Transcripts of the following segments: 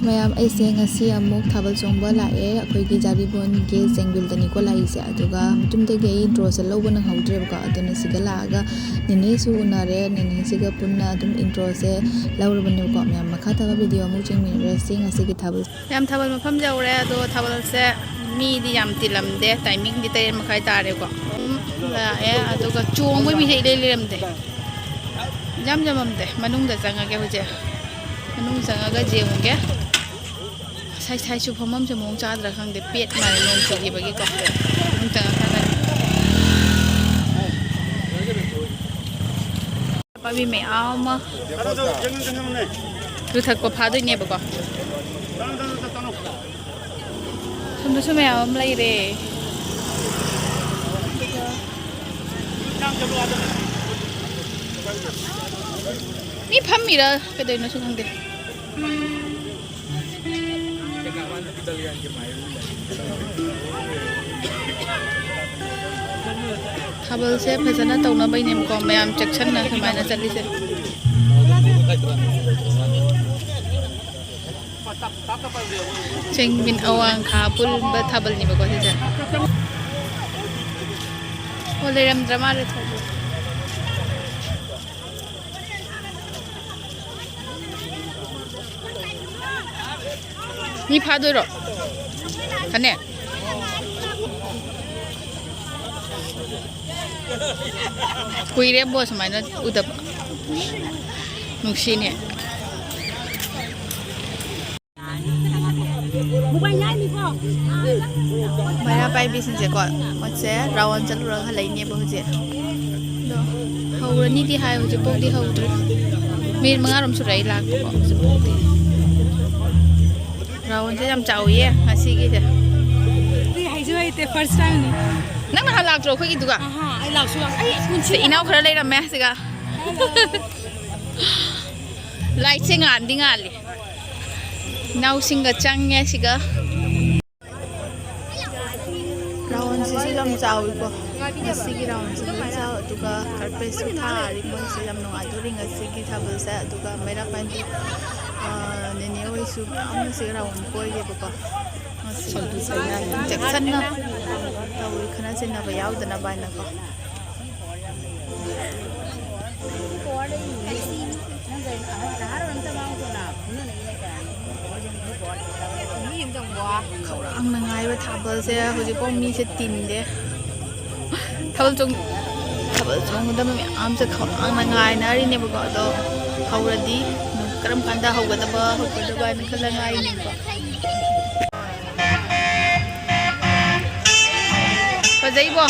ꯃꯌꯥꯝ ꯑꯩꯁꯦ ꯉꯁꯤ ꯑꯃꯨꯛ ꯊꯥꯕꯜ ꯆꯣꯡꯕ ꯂꯥꯛꯑꯦ ꯑꯩꯈꯣꯏꯒꯤ ꯖꯥꯔꯤꯕꯣꯟꯒꯤ ꯆꯦꯡꯕꯤꯜꯗꯅꯤꯀꯣ ꯂꯥꯛꯏꯁꯦ ꯑꯗꯨꯒ ꯃꯇꯨꯡꯗꯒꯤ ꯑꯩ ꯏꯟꯇ꯭ꯔꯣꯁꯦ ꯂꯧꯕ ꯅꯪꯍꯧꯗ꯭ꯔꯦꯕꯀꯣ ꯑꯗꯨꯅ ꯁꯤꯒ ꯂꯥꯛꯑꯒ ꯅꯦꯅꯦꯁꯨ ꯎꯅꯔꯦ ꯅꯦꯅꯦꯁꯤꯒ ꯄꯨꯟꯅ ꯑꯗꯨꯝ ꯏꯟꯇ꯭ꯔꯣꯁꯦ ꯂꯧꯔꯕꯅꯦꯕꯀꯣ ꯃꯌꯥꯝ ꯃꯈꯥ ꯇꯥꯕ ꯚꯤꯗꯤꯑꯣ ꯑꯃꯨꯛ ꯌꯦꯡꯃꯤꯟꯅꯔꯁꯤ ꯉꯁꯤꯒꯤ ꯊꯥꯕꯜ ꯌꯥꯝ ꯊꯥꯕꯜ ꯃꯐꯝ ꯌꯧꯔꯦ ꯑꯗꯣ ꯊꯥꯕꯜꯁꯦ ꯃꯤꯗꯤ ꯌꯥꯝ ꯇꯤꯜꯂꯝꯗꯦ ꯇꯥꯏꯃꯤꯡꯗꯤ 3:30 ꯇꯥꯔꯦꯀꯣ ꯂꯥꯛꯑꯦ ꯑꯗꯨꯒ ꯆꯣꯡꯕ ꯃꯤꯁꯦ ꯏꯂꯩ ꯂꯩꯔꯝꯗꯦ ꯌꯥꯝ ꯌꯥꯝꯃꯝꯗꯦ ꯃꯅꯨꯡꯗ ꯆꯪꯉꯒꯦ ꯍꯧꯖꯤꯛ ꯃꯅꯨꯡ ꯆꯪꯉꯒ ꯌꯦꯡꯉꯨꯒꯦ ꯁꯥꯏꯁꯨ ꯐꯝꯐꯝꯁꯦ ꯃꯑꯣꯡ ꯆꯥꯗ꯭ꯔꯥ ꯈꯪꯗꯦ ꯄꯦꯠ ꯃꯥꯜꯂꯦ ꯅꯣꯡ ꯆꯨꯈꯤꯕꯒꯤꯀꯣ ꯃꯅꯨꯡ ꯆꯪꯉꯀꯥꯟꯗ ꯄꯥꯝꯕꯤ ꯃꯌꯥꯝ ꯑꯃ ꯂꯨꯊꯛꯄ ꯐꯥꯗꯣꯏꯅꯦꯕꯀꯣ ꯁꯣꯝꯗꯁꯨ ꯃꯌꯥꯝ ꯑꯃ ꯂꯩꯔꯦ ꯃꯤ ꯐꯝꯃꯤꯔ ꯀꯩꯗꯧꯅꯣꯁꯨ ꯈꯪꯗꯦ ꯊꯥꯕꯜꯁꯦ ꯐꯖꯅ ꯇꯧꯅꯕꯩꯅꯦꯕꯀꯣ ꯃꯌꯥꯝ ꯆꯦꯛꯁꯟꯅ ꯁꯨꯃꯥꯏꯅ ꯆꯠꯂꯤꯁꯦ ꯆꯦꯡꯕꯤꯟ ꯑꯋꯥꯡꯈꯥ ꯄꯨꯟꯕ ꯊꯥꯕꯜꯅꯦꯕꯀꯣ ꯁꯤꯁꯦ ꯑꯣ ꯂꯩꯔꯝꯗ꯭ꯔ ꯃꯥꯜꯂꯦ ꯊꯥꯕꯜ ꯃꯤ ꯐꯥꯗꯣꯏꯔꯣ ꯐꯅꯦꯛ ꯀꯨꯏꯔꯦ ꯕꯣ ꯁꯨꯃꯥꯏꯅ ꯎꯗꯕ ꯅꯨꯡꯁꯤꯅꯦ ꯃꯩꯔꯥ ꯄꯥꯏꯕꯤꯁꯤꯡꯁꯦꯀꯣ ꯃꯣꯏꯁꯦ ꯔꯥꯎꯟ ꯆꯠꯂꯨꯔꯒ ꯍꯜꯂꯛꯏꯅꯦꯕ ꯍꯧꯖꯤꯛ ꯑꯗꯣ ꯍꯧꯔꯅꯤꯗꯤ ꯍꯥꯏ ꯍꯧꯖꯤꯛꯐꯥꯎꯗꯤ ꯍꯧꯗ꯭ꯔꯤ ꯃꯤꯅꯤꯠ 5ꯔꯣꯝ ꯁꯨꯔꯛꯏ ꯂꯥꯛꯄꯀꯣ ꯍꯧꯖꯤꯛꯐꯥꯎꯗꯤ ꯔꯥꯎꯟꯁꯦ ꯌꯥꯝ ꯆꯥꯎꯋꯤꯌꯦ ꯉꯁꯤꯒꯤꯁꯦ ꯐꯥꯔꯁ ꯇꯥꯏꯝꯅꯤ ꯅꯪ ꯅꯍꯥꯟ ꯂꯥꯛꯇ꯭ꯔꯣ ꯑꯩꯈꯣꯏꯒꯤꯗꯨꯒ ꯑꯩ ꯂꯥꯛꯁꯨ ꯑꯩ ꯏꯅꯥꯎ ꯈꯔ ꯂꯩꯔꯝꯃꯦ ꯁꯤꯒ ꯂꯥꯏꯠꯁꯦ ꯉꯥꯟꯗꯤ ꯉꯥꯜꯂꯤ ꯏꯅꯥꯎꯁꯤꯡꯒ ꯆꯪꯉꯦ ꯁꯤꯒ ꯔꯥꯎꯟꯁꯦ ꯁꯤ ꯌꯥꯝ ꯆꯥꯎꯋꯤꯀꯣ ꯉꯁꯤꯒꯤ ꯔꯥꯎꯟꯁꯦ ꯌꯥꯝ ꯆꯥꯎ ꯑꯗꯨꯒ ꯀꯥꯔꯄꯦꯠꯁꯨ ꯊꯥꯔꯤ ꯃꯣꯏꯁꯦ ꯌꯥꯝ ꯅꯨꯡꯉꯥꯏꯗꯣꯔꯤ ꯉꯁꯤꯒꯤ ꯊꯥꯕꯜꯁꯦ ꯑꯗꯨꯒ ꯃꯩꯔꯥ ꯄꯥꯏꯕꯤ ꯅꯦꯅꯦ ꯍꯣꯏꯁꯨ ꯌꯥꯝꯅ ꯁꯤ ꯔꯥꯎꯟ ꯀꯣꯏꯔꯦꯕꯀꯣ ꯆꯦꯛꯁꯟꯅ ꯇꯧꯋꯤ ꯈꯠꯅ ꯆꯩꯅꯕ ꯌꯥꯎꯗꯅꯕ ꯍꯥꯏꯅꯀꯣ ꯈꯧꯔꯥꯡꯅ ꯉꯥꯏꯕ ꯊꯥꯕꯜꯁꯦ ꯍꯧꯖꯤꯛꯐꯥꯎ ꯃꯤꯁꯦ ꯇꯤꯟꯗꯦ ꯊꯥꯕꯜ ꯆꯣꯡꯒꯗꯕ ꯃꯌꯥꯝꯁꯦ ꯈꯧꯔꯥꯡꯅ ꯉꯥꯏꯅꯔꯤꯅꯦꯕꯀꯣ ꯑꯗꯣ ꯍꯧꯔꯗꯤ ꯀꯔꯝ ꯀꯥꯟꯗ ꯍꯧꯒꯗꯕ ꯍꯥꯏꯅ ꯈꯜꯂ ꯉꯥꯏꯔꯤꯅꯦꯕꯀꯣ ꯐꯖꯩꯕꯣ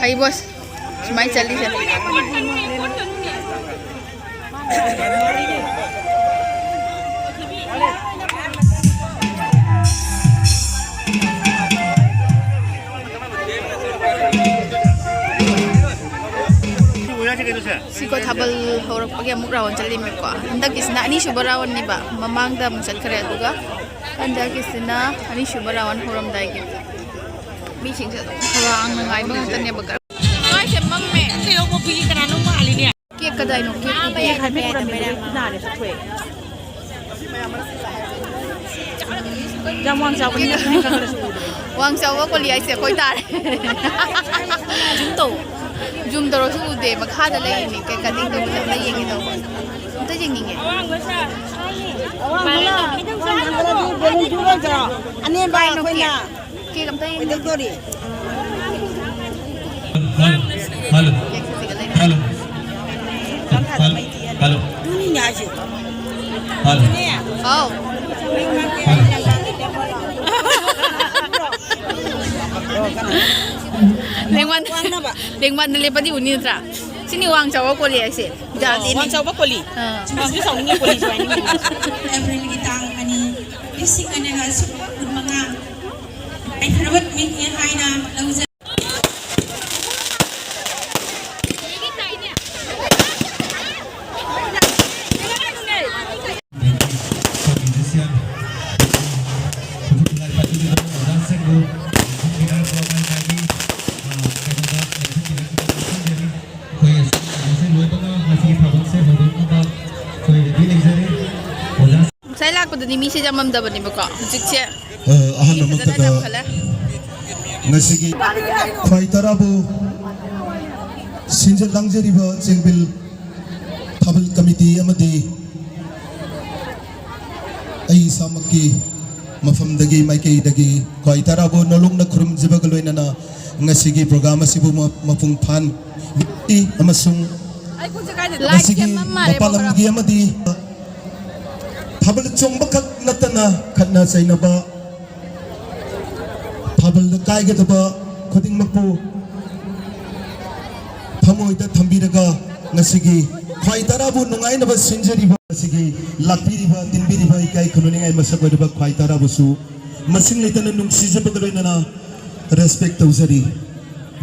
Hai bos, cuma cali saja. Siko tabel horok pakai amuk rawan cali meko. Hendak kisna ani subar rawan ni ba, mamang dah muncul kerja juga. Hendak kisna ani subar rawan horam dah gitu. Meeting saja. Orang nangai mengantar ni bakar. Ay sembang me. Saya mau pergi ke mana mau alih ni? Kek kedai no kek. Kek hai me kurang me. Nari satu. Jam wang jauh ni. Wang jauh ko lihat saya koi tar. Jumto. Zoom terus udah, makanya lagi ni kayak kadang tu boleh lagi yang itu, itu je ni. Awang besar, awang besar. Boleh juga je. Ane baik nak kena. Kek kamu tanya. Itu kori. Halo. Halo. Halo. Halo. Ini ni aje. Oh. Lengwan nilipat di Uni Tra. Sini wang cawa koli aksi. Jangan ini. Wang coba koli. Wang bisa ini koli jual ini. April kita ani isik ane ngasuk kurmanga. Ay harbat mitnya haina lauza. Saya laku dari misi jam dapat ni buka. Cikcik. Ahan namakata ngasigi khwai tarabu sinjal langjariba Chengbil Thabal committee amadi ai samaki mafamdagi maikei khwai tarabu nolongna khurumjibaga loinana ngasigi program asibu mapung phan ti amasung ngasigi mapalamgi amadi Thabal chongba natana khatna sainaba Thabal kai ga daba khuding makpu thamoi da thambiraga ngasigi khwai tarabu nungai na ba sinjari ba ngasigi lakpiri ba tinbiri ba kai khununi ai masak ba khwai tarabu su masing leitana nung sijaba galoi na respect tawzari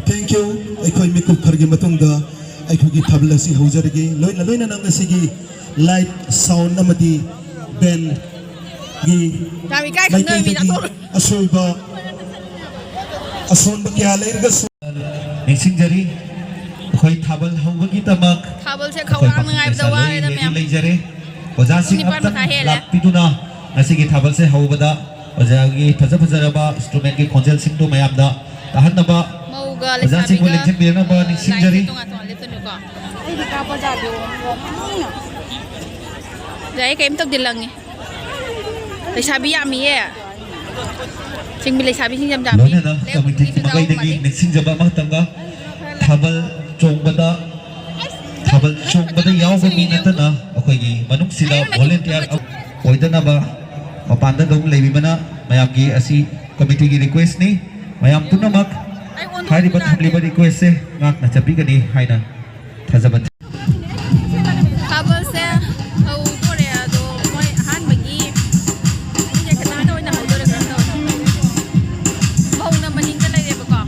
thank you ai khoi mikuk kharge matung da ai khogi Thabal si haujarge loina na ngasigi light sound namadi ben gi Kami kai khunoi mi dator. asoiba ason bakia lairga Chingsrani khoi Thabal hawagi tamak Thabal se khawang ngai da wa da me. leijare oja sing aptan lapiduna asigi Thabal se hawbada oja gi phajaba instrument gi khonjel sing do mayam da tahanaba Mauga le oja sing le chembirna ba Chingsrani Jai kaim tok dilang ni Lesabi ya mi ya Chengbil lesabi sing jam lo na committee magai dagi sing jaba ma tanga Thabal chongbada yaw ga mi natana akoi gi manuk sila volunteer oidana ba mapanda dong lebi bana mayam gi asi committee gi request ni mayam punamak hari ba thamli ba request se ngak na chapi gani haina thajabat Thabal se au korea do moi han bagi ni ka na do na do re kan do mau na maning ka lai re ba ka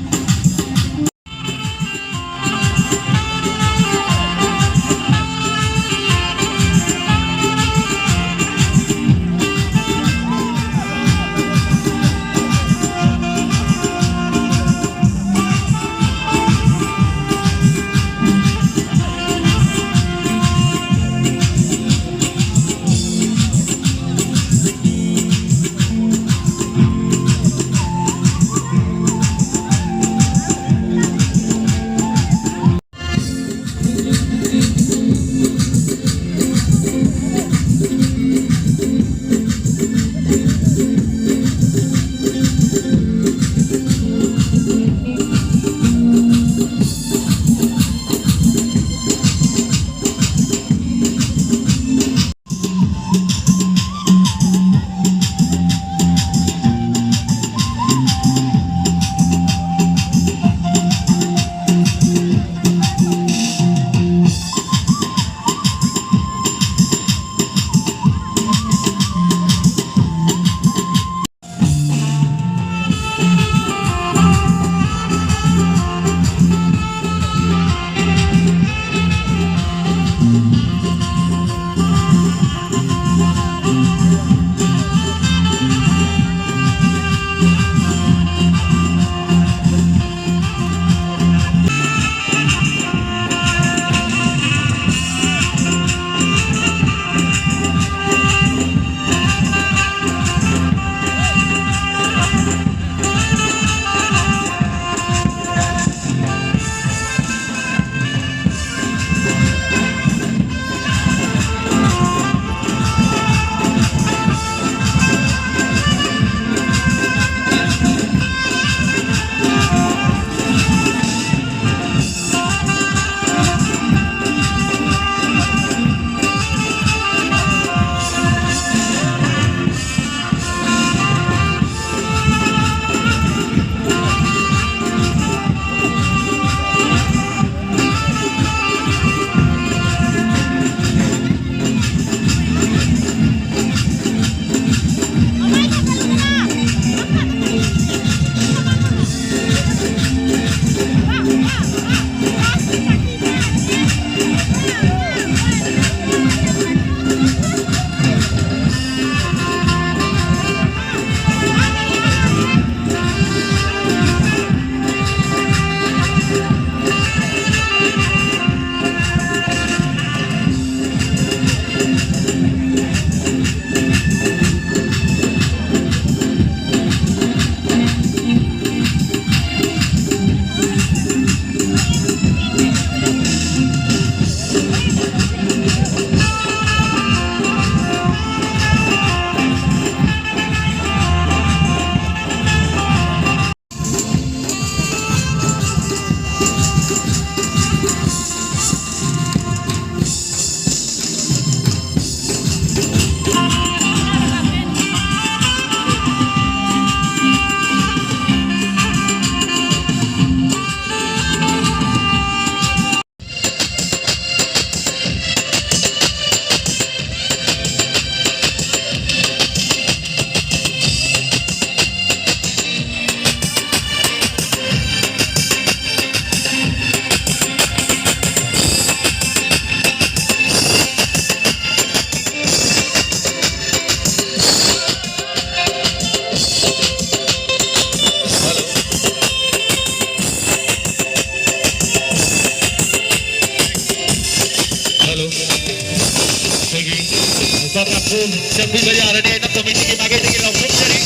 Lupa kampung Chengbil Apunba nak komiti bagi lagi langsung jadi.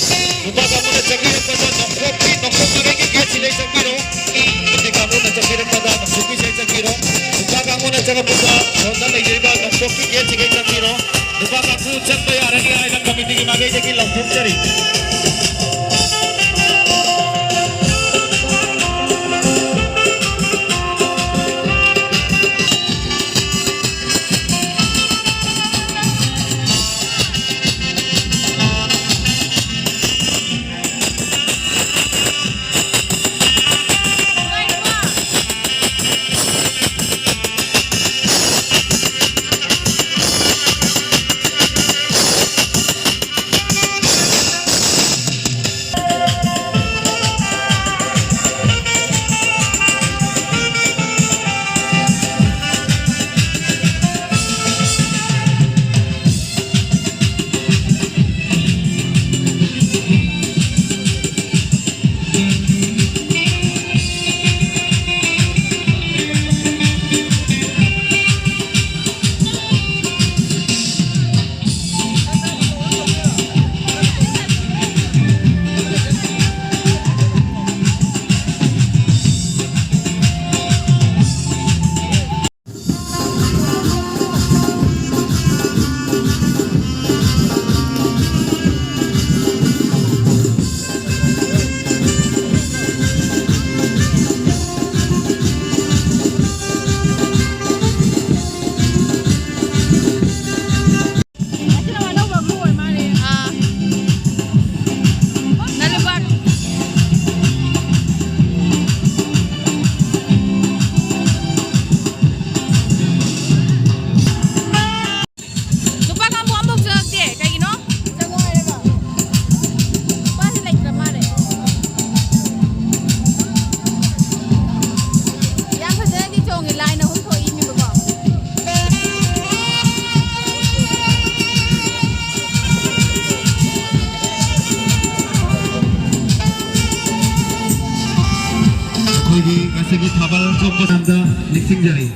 Lupa kamu nak Chengbil pada nongkrong bagi kita sini Chengbil. Jadi kamu nak Chengbil pada nongkrong sini Chengbil. Lupa kamu nak Chengbil pada Honda lagi juga nongkrong kita sini Chengbil. Lupa kamu Chengbil Apunba nak komiti bagi lagi langsung jadi. Handakti Fajanna Chongthare Chingsrani.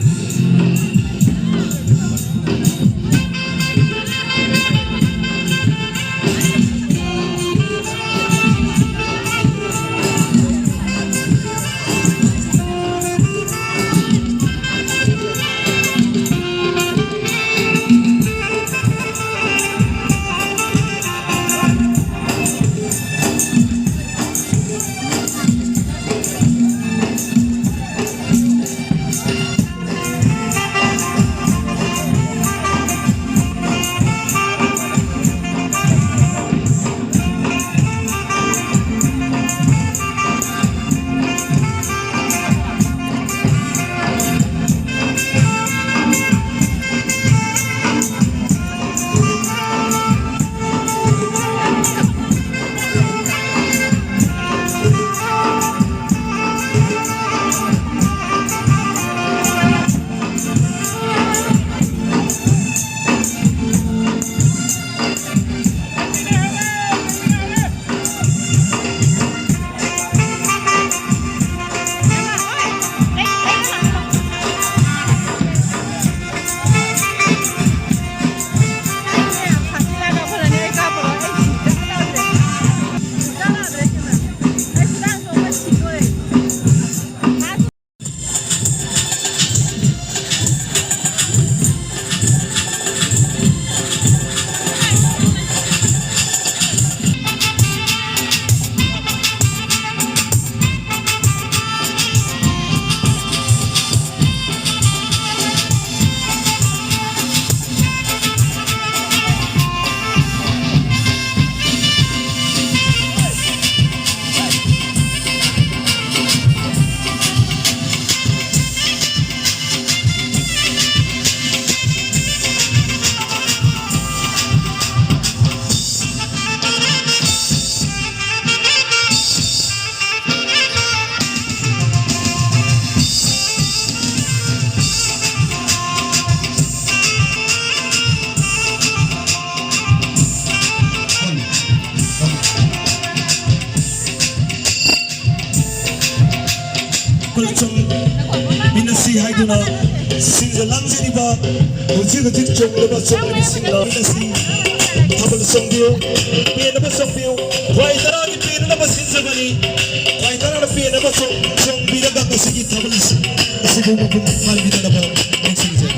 Sinjalang jeniba, hujik hujik chongleba chongleba singla, minasi songview pin na songview kwai tara ki pin na sinjabani kwai tara na pin na song biraga kasigi thabal asibu mapun mal bida na ba sinjari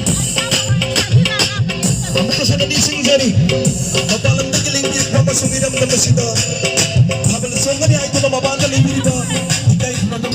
amka sana ni sinjari bapalam na giling ki pa songiram na masida thabal songani ay to mabanda libiri ba ikai na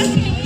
Jamie.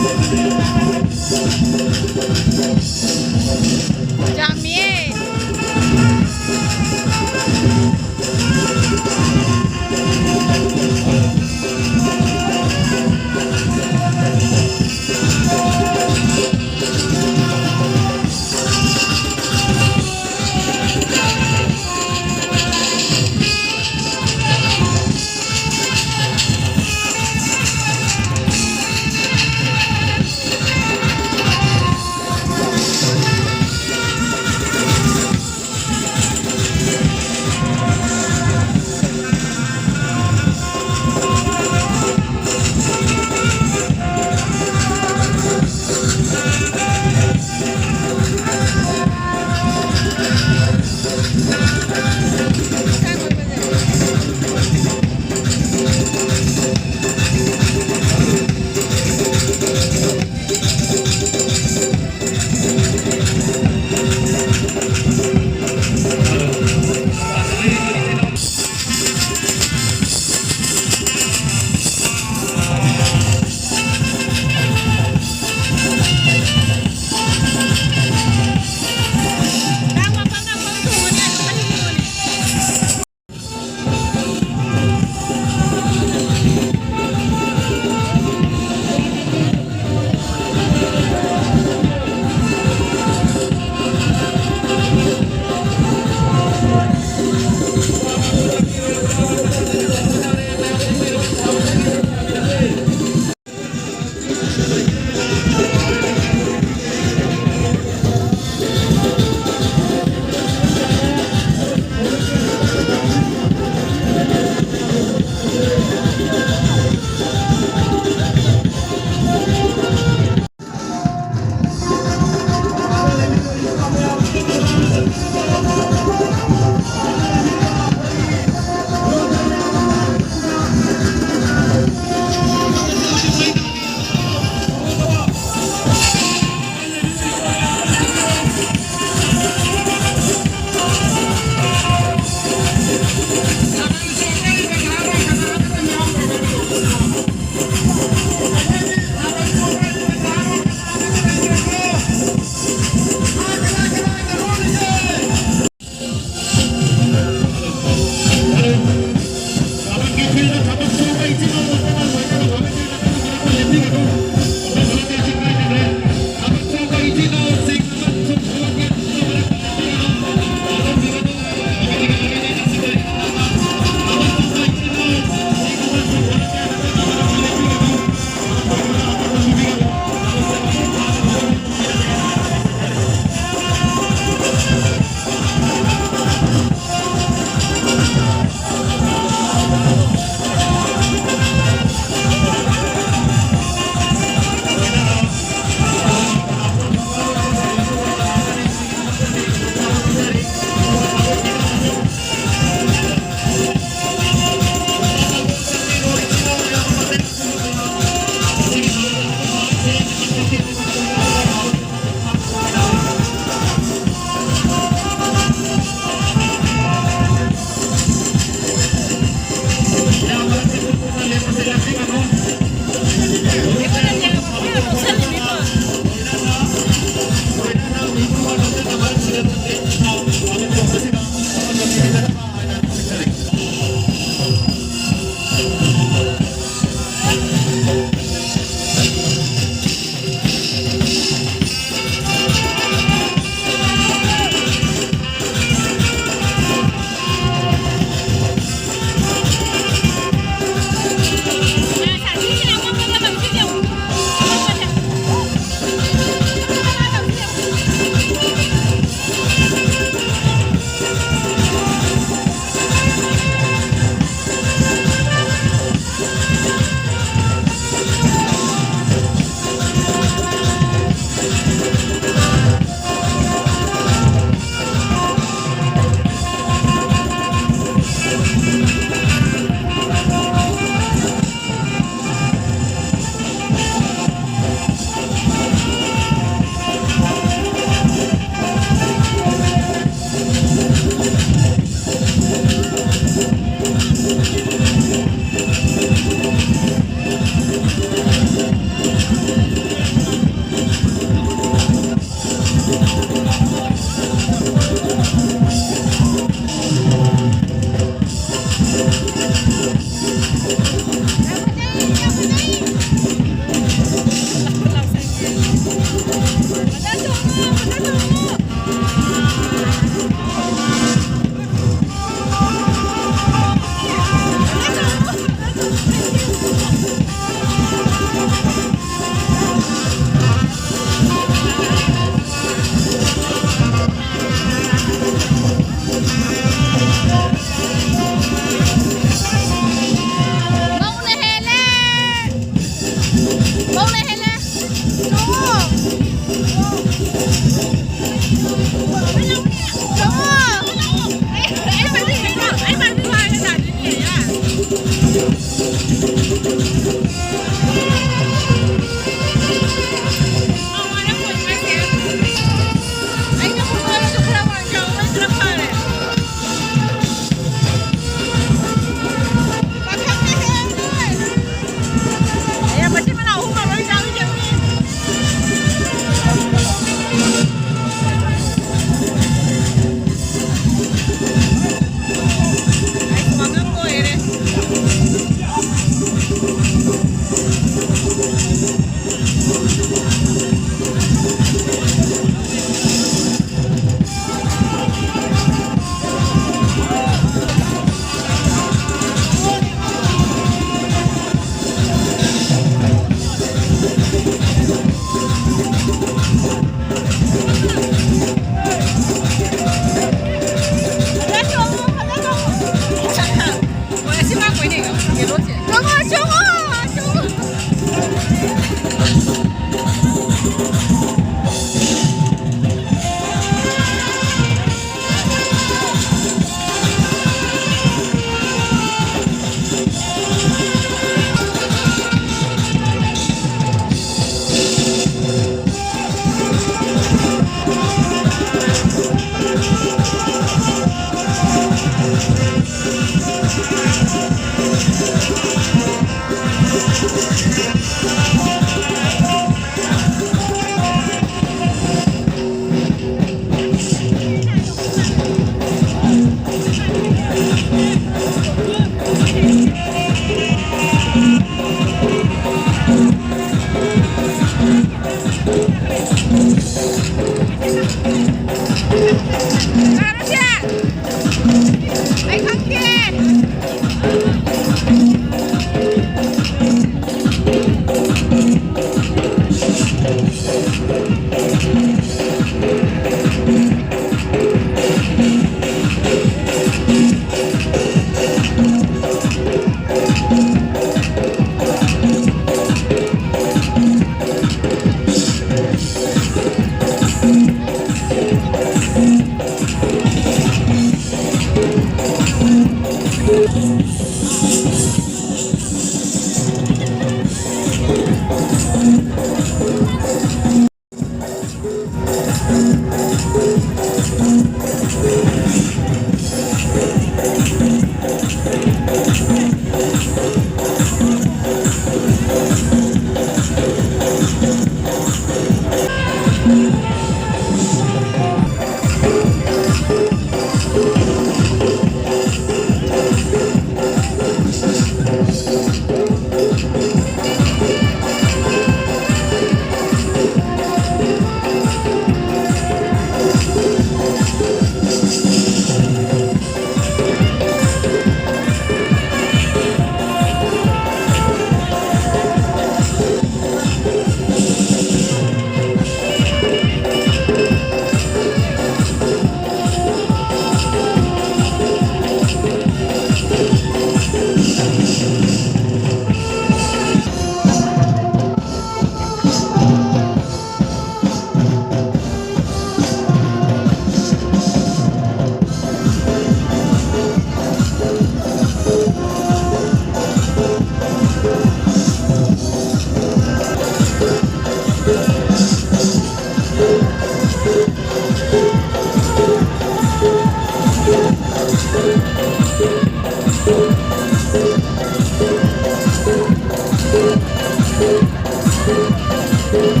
Continue.